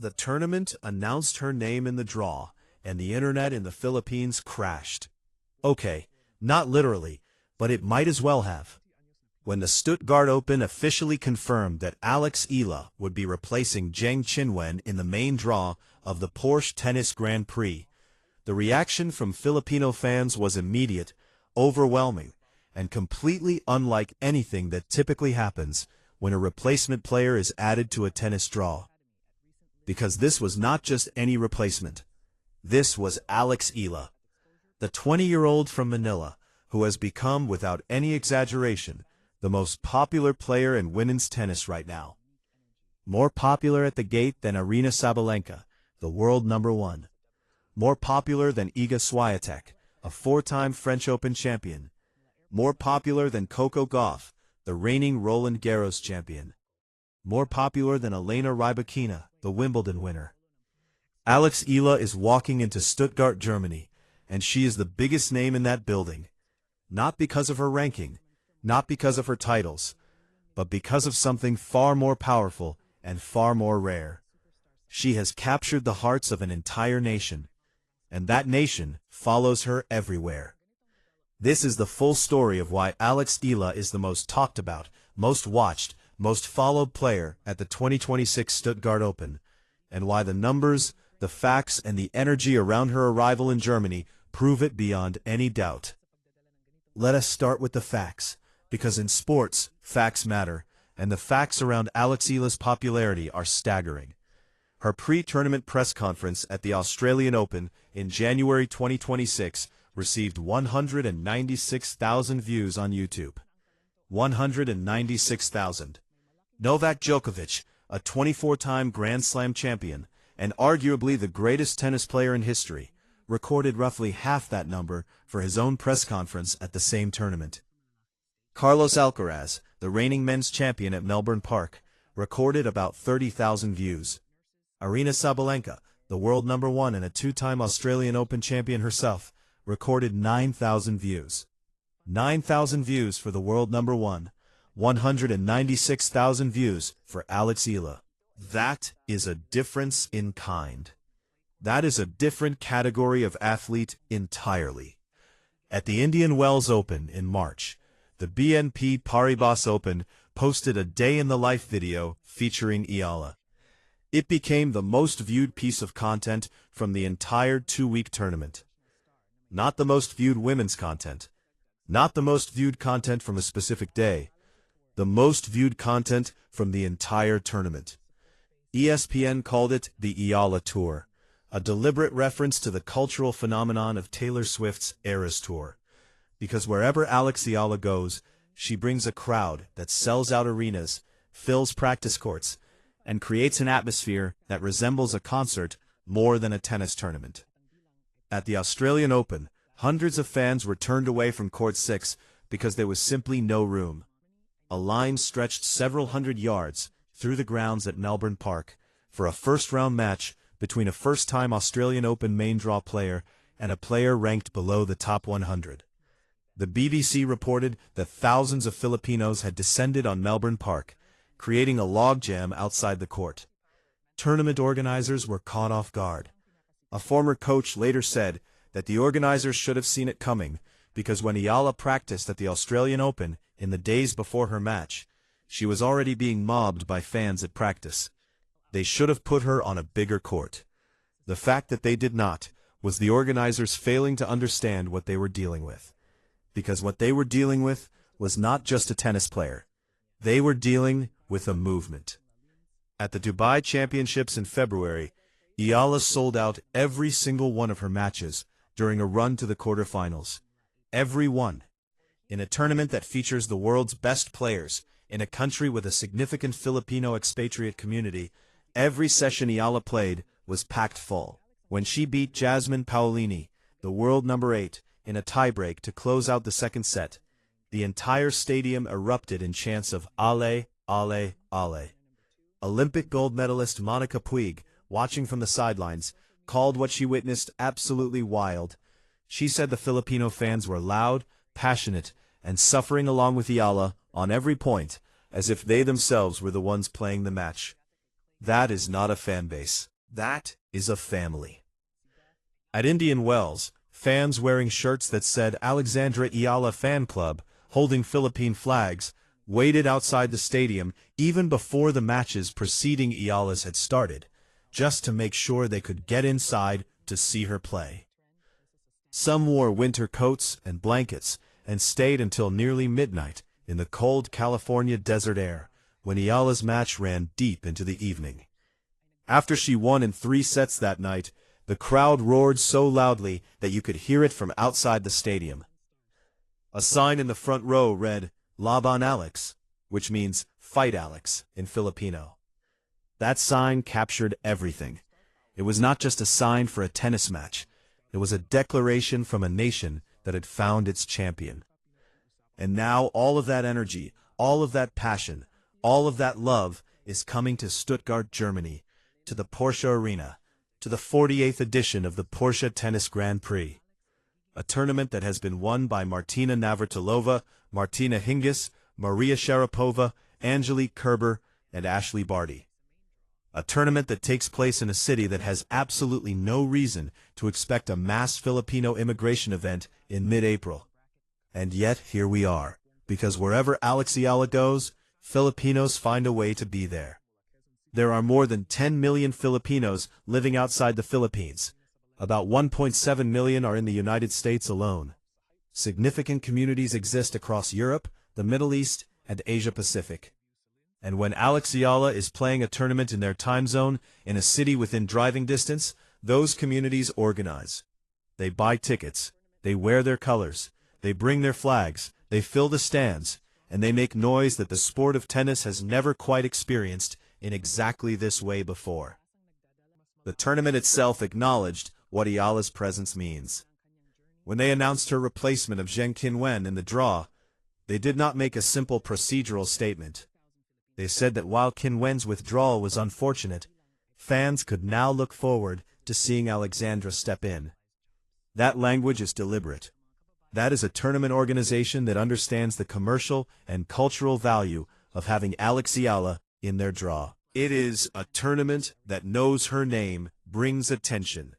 The tournament announced her name in the draw, and the internet in the Philippines crashed. Okay, not literally, but it might as well have. When the Stuttgart Open officially confirmed that Eala would be replacing Zheng Qinwen in the main draw of the Porsche Tennis Grand Prix, the reaction from Filipino fans was immediate, overwhelming, and completely unlike anything that typically happens when a replacement player is added to a tennis draw. Because this was not just any replacement. This was Eala, the 20-year-old from Manila, who has become, without any exaggeration, the most popular player in women's tennis right now. More popular at the gate than Aryna Sabalenka, the world #1. More popular than Iga Swiatek, a 4-time French Open champion. More popular than Coco Gauff, the reigning Roland Garros champion. More popular than Elena Rybakina, the Wimbledon winner. Eala is walking into Stuttgart, Germany, and she is the biggest name in that building. Not because of her ranking, not because of her titles, but because of something far more powerful and far more rare. She has captured the hearts of an entire nation, and that nation follows her everywhere. This is the full story of why Eala is the most talked about, most watched, most followed player at the 2026 Stuttgart Open, and why the numbers, the facts, and the energy around her arrival in Germany prove it beyond any doubt. Let us start with the facts, because in sports, facts matter, and the facts around Eala's popularity are staggering. Her pre-tournament press conference at the Australian Open in January 2026 received 196,000 views on YouTube. 196,000. Novak Djokovic, a 24-time Grand Slam champion, and arguably the greatest tennis player in history, recorded roughly half that number for his own press conference at the same tournament. Carlos Alcaraz, the reigning men's champion at Melbourne Park, recorded about 30,000 views. Aryna Sabalenka, the world #1 and a 2-time Australian Open champion herself, recorded 9,000 views. 9,000 views for the world #1, 196,000 views for Eala. That is a difference in kind. That is a different category of athlete entirely. At the Indian Wells Open in March, the BNP Paribas Open posted a day-in-the-life video featuring Eala. It became the most viewed piece of content from the entire 2-week tournament. Not the most viewed women's content. Not the most viewed content from a specific day. The most viewed content from the entire tournament. ESPN called it the Eala Tour, a deliberate reference to the cultural phenomenon of Taylor Swift's Eras Tour. Because wherever Eala goes, she brings a crowd that sells out arenas, fills practice courts, and creates an atmosphere that resembles a concert more than a tennis tournament. At the Australian Open, hundreds of fans were turned away from Court 6 because there was simply no room. A line stretched several hundred yards through the grounds at Melbourne Park for a first-round match between a first-time Australian Open main draw player and a player ranked below the top 100. The BBC reported that thousands of Filipinos had descended on Melbourne Park, creating a logjam outside the court. Tournament organizers were caught off guard. A former coach later said that the organizers should have seen it coming, because when Eala practiced at the Australian Open in the days before her match, she was already being mobbed by fans at practice. They should have put her on a bigger court. The fact that they did not was the organizers failing to understand what they were dealing with. Because what they were dealing with was not just a tennis player. They were dealing with a movement. At the Dubai Championships in February, Eala sold out every single one of her matches during a run to the quarterfinals. Every one. In a tournament that features the world's best players, in a country with a significant Filipino expatriate community, every session Eala played was packed full. When she beat Jasmine Paolini, the world #8, in a tiebreak to close out the second set, the entire stadium erupted in chants of "Ale, Ale, Ale." Olympic gold medalist Monica Puig, watching from the sidelines, called what she witnessed absolutely wild. She said the Filipino fans were loud, passionate, and suffering along with Eala on every point, as if they themselves were the ones playing the match. That is not a fan base. That is a family. At Indian Wells, fans wearing shirts that said Alexandra Eala Fan Club, holding Philippine flags, waited outside the stadium even before the matches preceding Eala's had started, just to make sure they could get inside to see her play. Some wore winter coats and blankets and stayed until nearly midnight in the cold California desert air when Eala's match ran deep into the evening. After she won in 3 sets that night, the crowd roared so loudly that you could hear it from outside the stadium. A sign in the front row read, "Laban Alex," which means "Fight Alex" in Filipino. That sign captured everything. It was not just a sign for a tennis match. It was a declaration from a nation that had found its champion. And now all of that energy, all of that passion, all of that love is coming to Stuttgart, Germany, to the Porsche Arena, to the 48th edition of the Porsche Tennis Grand Prix, a tournament that has been won by Martina Navratilova, Martina Hingis, Maria Sharapova, Angelique Kerber, and Ashley Barty. A tournament that takes place in a city that has absolutely no reason to expect a mass Filipino immigration event in mid-April. And yet here we are, because wherever Alex Eala goes, Filipinos find a way to be there. There are more than 10 million Filipinos living outside the Philippines. About 1.7 million are in the United States alone. Significant communities exist across Europe, the Middle East, and Asia-Pacific. And when Alex Eala is playing a tournament in their time zone, in a city within driving distance, those communities organize. They buy tickets, they wear their colors, they bring their flags, they fill the stands, and they make noise that the sport of tennis has never quite experienced in exactly this way before. The tournament itself acknowledged what Eala's presence means. When they announced her replacement of Zheng Qinwen in the draw, they did not make a simple procedural statement. They said that while Qinwen's withdrawal was unfortunate, fans could now look forward to seeing Alexandra step in. That language is deliberate. That is a tournament organization that understands the commercial and cultural value of having Alex Eala in their draw. It is a tournament that knows her name brings attention,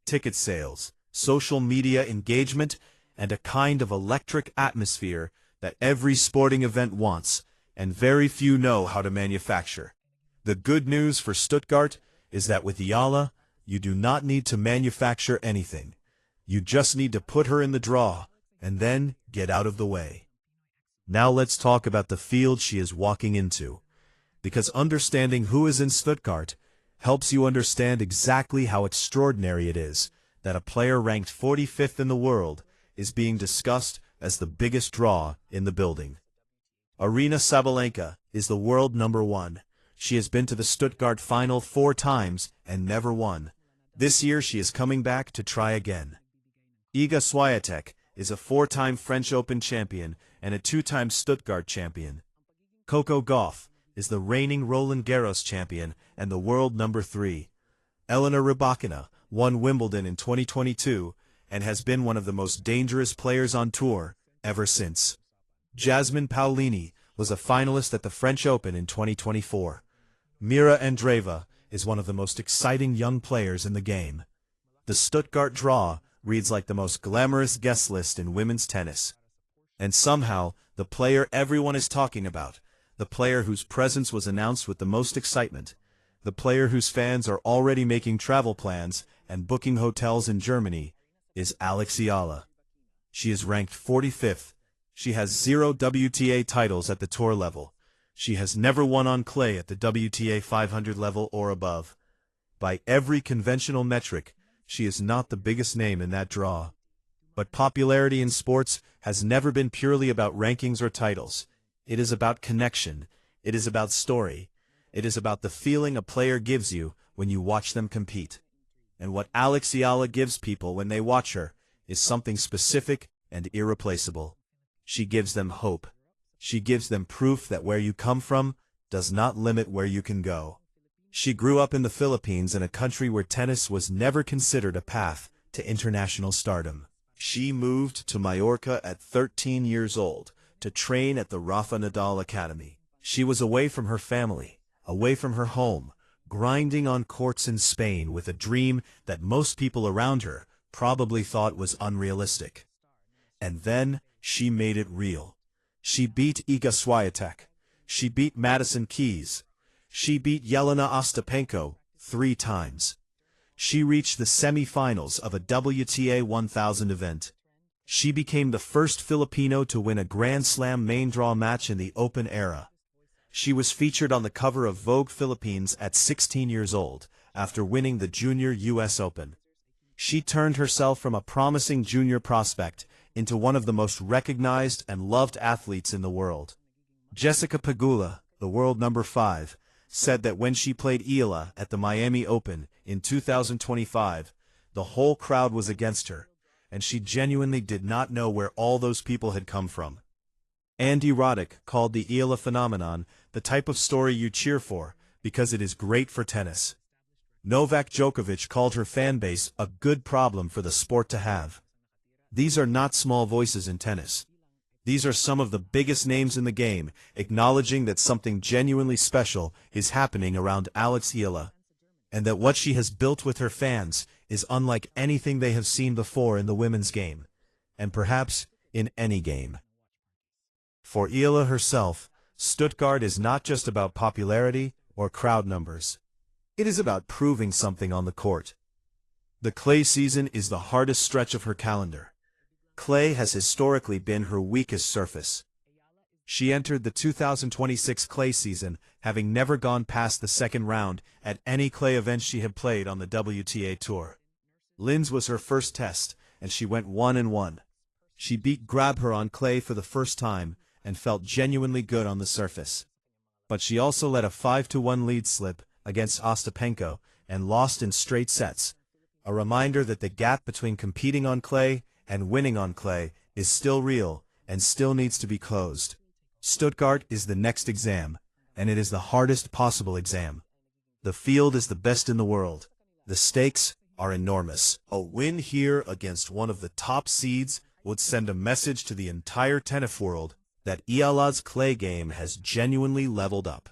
ticket sales, social media engagement, and a kind of electric atmosphere that every sporting event wants, and very few know how to manufacture. The good news for Stuttgart is that with Eala, you do not need to manufacture anything. You just need to put her in the draw, and then get out of the way. Now let's talk about the field she is walking into, because understanding who is in Stuttgart helps you understand exactly how extraordinary it is that a player ranked 45th in the world is being discussed as the biggest draw in the building. Aryna Sabalenka is the world #1. She has been to the Stuttgart final 4 times and never won. This year she is coming back to try again. Iga Swiatek is a 4-time French Open champion and a 2-time Stuttgart champion. Coco Gauff is the reigning Roland Garros champion and the world #3. Elena Rybakina won Wimbledon in 2022 and has been one of the most dangerous players on tour ever since. Jasmine Paolini was a finalist at the French Open in 2024. Mira Andreeva is one of the most exciting young players in the game. The Stuttgart draw reads like the most glamorous guest list in women's tennis. And somehow, the player everyone is talking about, the player whose presence was announced with the most excitement, the player whose fans are already making travel plans and booking hotels in Germany, is Alex Eala. She is ranked 45th. She has 0 WTA titles at the tour level. She has never won on clay at the WTA 500 level or above. By every conventional metric, she is not the biggest name in that draw. But popularity in sports has never been purely about rankings or titles. It is about connection. It is about story. It is about the feeling a player gives you when you watch them compete. And what Alex Eala gives people when they watch her is something specific and irreplaceable. She gives them hope. She gives them proof that where you come from does not limit where you can go. She grew up in the Philippines, in a country where tennis was never considered a path to international stardom. She moved to Mallorca at 13 years old to train at the Rafa Nadal Academy. She was away from her family, away from her home, grinding on courts in Spain with a dream that most people around her probably thought was unrealistic. And then she made it real. She beat Iga Swiatek. She beat Madison Keys. She beat Jelena Ostapenko 3 times. She reached the semi-finals of a WTA 1000 event. She became the first Filipino to win a Grand Slam main draw match in the Open era. She was featured on the cover of Vogue Philippines at 16 years old, after winning the Junior US Open. She turned herself from a promising junior prospect into one of the most recognized and loved athletes in the world. Jessica Pegula, the world number 5, said that when she played Eala at the Miami Open in 2025, the whole crowd was against her, and she genuinely did not know where all those people had come from. Andy Roddick called the Eala phenomenon the type of story you cheer for because it is great for tennis. Novak Djokovic called her fanbase a good problem for the sport to have. These are not small voices in tennis. These are some of the biggest names in the game, acknowledging that something genuinely special is happening around Alex Eala, and that what she has built with her fans is unlike anything they have seen before in the women's game, and perhaps in any game. For Eala herself, Stuttgart is not just about popularity or crowd numbers. It is about proving something on the court. The clay season is the hardest stretch of her calendar. Clay has historically been her weakest surface. She entered the 2026 clay season having never gone past the second round at any clay event she had played on the WTA Tour. Linz was her first test, and she went 1-1. She beat Grabher on clay for the first time and felt genuinely good on the surface. But she also let a 5-1 lead slip against Ostapenko and lost in straight sets, a reminder that the gap between competing on clay and winning on clay is still real and still needs to be closed. Stuttgart is the next exam, and it is the hardest possible exam. The field is the best in the world. The stakes are enormous. A win here against one of the top seeds would send a message to the entire tennis world that Eala's clay game has genuinely leveled up.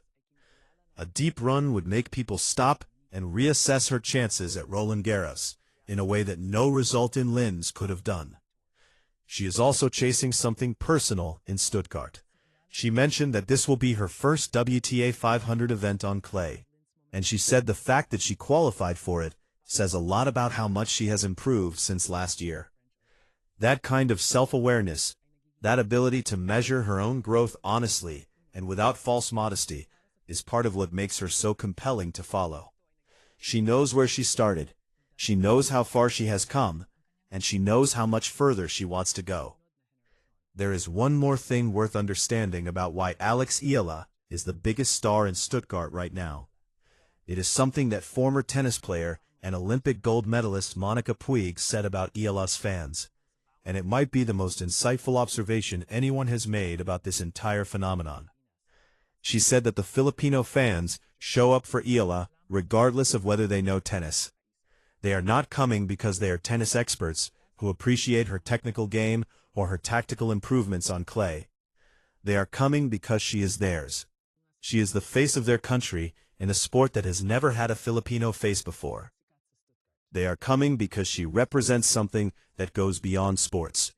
A deep run would make people stop and reassess her chances at Roland Garros in a way that no result in Linz could have done. She is also chasing something personal in Stuttgart. She mentioned that this will be her first WTA 500 event on clay, and she said the fact that she qualified for it says a lot about how much she has improved since last year. That kind of self-awareness, that ability to measure her own growth honestly and without false modesty, is part of what makes her so compelling to follow. She knows where she started, she knows how far she has come, and she knows how much further she wants to go. There is one more thing worth understanding about why Alex Eala is the biggest star in Stuttgart right now. It is something that former tennis player and Olympic gold medalist Monica Puig said about Eala's fans, and it might be the most insightful observation anyone has made about this entire phenomenon. She said that the Filipino fans show up for Eala regardless of whether they know tennis. They are not coming because they are tennis experts who appreciate her technical game or her tactical improvements on clay. They are coming because she is theirs. She is the face of their country in a sport that has never had a Filipino face before. They are coming because she represents something that goes beyond sports.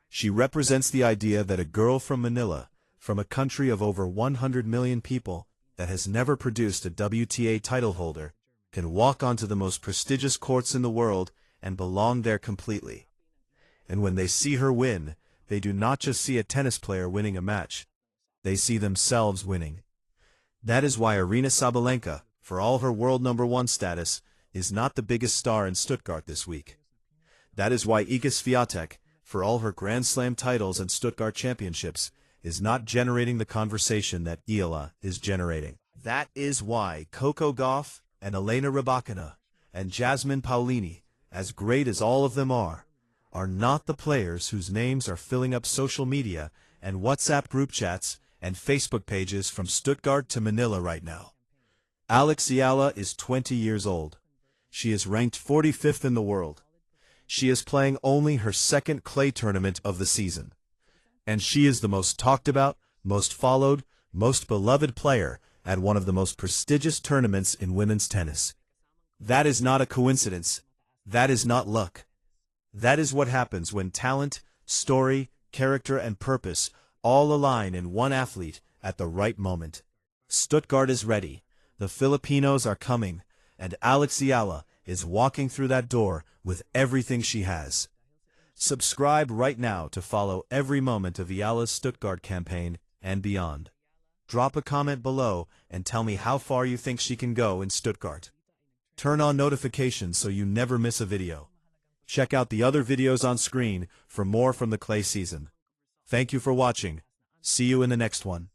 She represents the idea that a girl from Manila, from a country of over 100 million people, that has never produced a WTA title holder, can walk onto the most prestigious courts in the world and belong there completely. And when they see her win, they do not just see a tennis player winning a match. They see themselves winning. That is why Aryna Sabalenka, for all her world number 1 status, is not the biggest star in Stuttgart this week. That is why Iga Swiatek, for all her Grand Slam titles and Stuttgart championships, is not generating the conversation that Eala is generating. That is why Coco Gauff and Elena Rybakina and Jasmine Paolini, as great as all of them are not the players whose names are filling up social media and WhatsApp group chats and Facebook pages from Stuttgart to Manila right now. Alex Eala is 20 years old. She is ranked 45th in the world. She is playing only her second clay tournament of the season. And she is the most talked about, most followed, most beloved player at one of the most prestigious tournaments in women's tennis. That is not a coincidence. That is not luck. That is what happens when talent, story, character, and purpose all align in one athlete at the right moment. Stuttgart is ready, the Filipinos are coming, and Eala is walking through that door with everything she has. Subscribe right now to follow every moment of Eala's Stuttgart campaign and beyond. Drop a comment below and tell me how far you think she can go in Stuttgart. Turn on notifications so you never miss a video. Check out the other videos on screen for more from the clay season. Thank you for watching. See you in the next one.